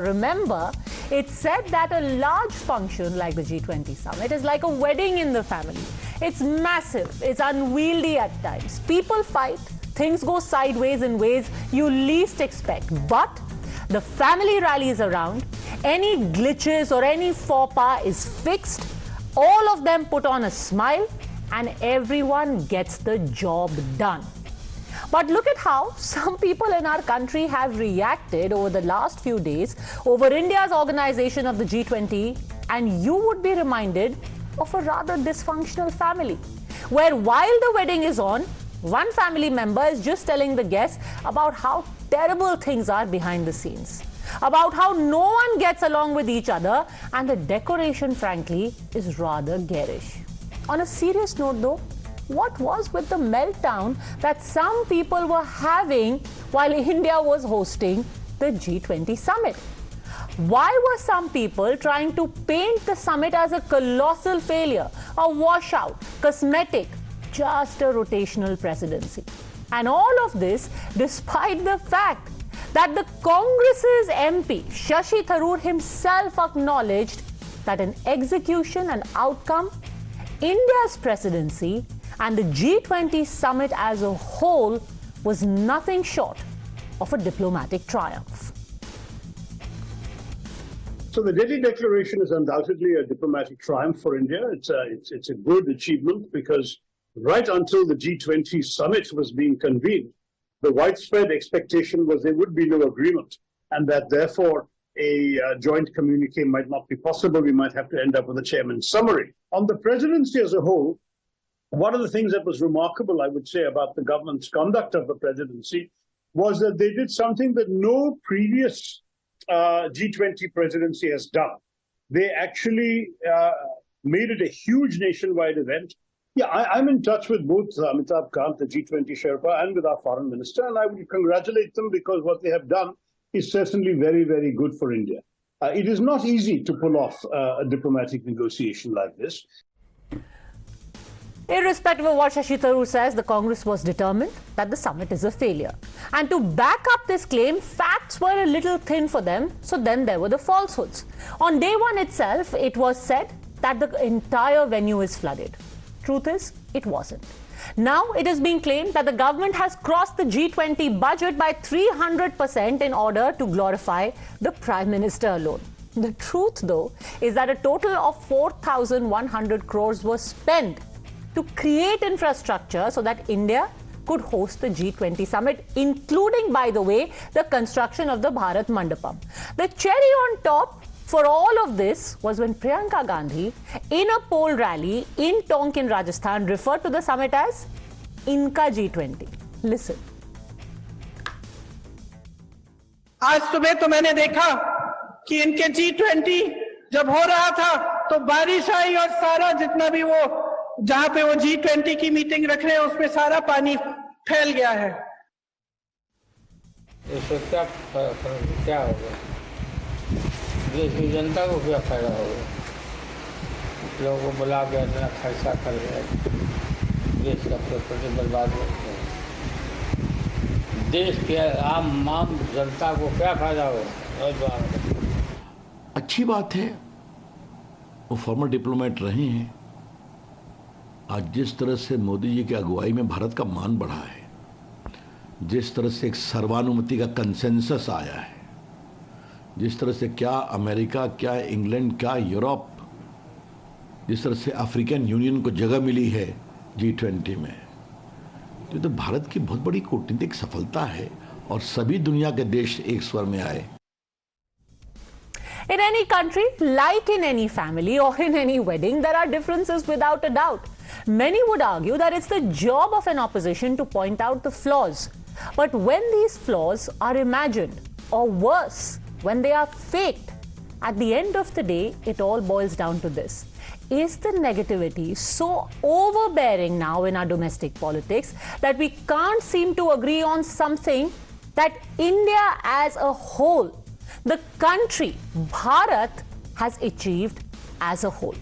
Remember, it's said that a large function like the G20 summit is like a wedding in the family. It's massive, it's unwieldy at times. People fight, things go sideways in ways you least expect. But the family rallies around, any glitches or any faux pas is fixed, all of them put on a smile, and everyone gets the job done. But look at how some people in our country have reacted over the last few days over India's organization of the G20, and you would be reminded of a rather dysfunctional family, where while the wedding is on, one family member is just telling the guests about how terrible things are behind the scenes, about how no one gets along with each other, and the decoration, frankly, is rather garish. On a serious note, though, what was with the meltdown that some people were having while India was hosting the G20 summit? Why were some people trying to paint the summit as a colossal failure, a washout, cosmetic, just a rotational presidency? And all of this despite the fact that the Congress's MP, Shashi Tharoor himself acknowledged that in execution and outcome, India's presidency and the G20 summit as a whole was nothing short of a diplomatic triumph. So the Delhi Declaration is undoubtedly a diplomatic triumph for India. It's a good achievement because right until the G20 summit was being convened, the widespread expectation was there would be no agreement, and that therefore a joint communique might not be possible. We might have to end up with a chairman's summary. On the presidency as a whole, one of the things that was remarkable, I would say, about the government's conduct of the presidency was that they did something that no previous G20 presidency has done. They actually made it a huge nationwide event. Yeah, I'm in touch with both Amitabh Kant, the G20 Sherpa, and with our foreign minister, and I would congratulate them because what they have done is certainly very, very good for India. It is not easy to pull off a diplomatic negotiation like this. Irrespective of what Shashi Tharoor says, the Congress was determined that the summit is a failure. And to back up this claim, facts were a little thin for them, so then there were the falsehoods. On day one itself, it was said that the entire venue is flooded. Truth is, it wasn't. Now it is being claimed that the government has crossed the G20 budget by 300% in order to glorify the Prime Minister alone. The truth, though, is that a total of 4,100 crores was spent to create infrastructure so that India could host the G20 summit, including, by the way, the construction of the Bharat Mandapam. The cherry on top for all of this was when Priyanka Gandhi, in a poll rally in Tonk in Rajasthan, referred to the summit as Inka G20. Listen. आज सुबह तो मैंने देखा कि इनके G20 जब हो रहा था तो बारिश आई और सारा जितना भी वो जहां पे वो G20 की मीटिंग रख रहे हैं उसमें सारा पानी फैल गया है। इससे क्या होगा? देश की जनता को क्या फायदा होगा? लोगों को बुला के इतना खर्चा कर रहे हैं, देश का प्रॉपर्टी बर्बाद हो गया। देश के आम जनता को क्या फायदा होगा? अच्छी बात है, वो फॉर्मर डिप्लोमेट रहे हैं। आज जिस तरह से मोदी जी की अगुवाई में भारत का मान बढ़ा है, जिस तरह से एक सर्वानुमति का कंसेंसस आया है, जिस तरह से क्या अमेरिका, क्या इंग्लैंड, क्या यूरोप, जिस तरह से अफ्रीकन यूनियन को जगह मिली है G20 में, तो भारत की बहुत बड़ी कूटनीतिक सफलता है और सभी दुनिया के देश एक स्वर में आए। In any country, like in any family or in any wedding, there are differences without a doubt. Many would argue that it's the job of an opposition to point out the flaws. But when these flaws are imagined, or worse, when they are faked, at the end of the day, it all boils down to this. Is the negativity so overbearing now in our domestic politics that we can't seem to agree on something that India as a whole, the country, Bharat, has achieved as a whole?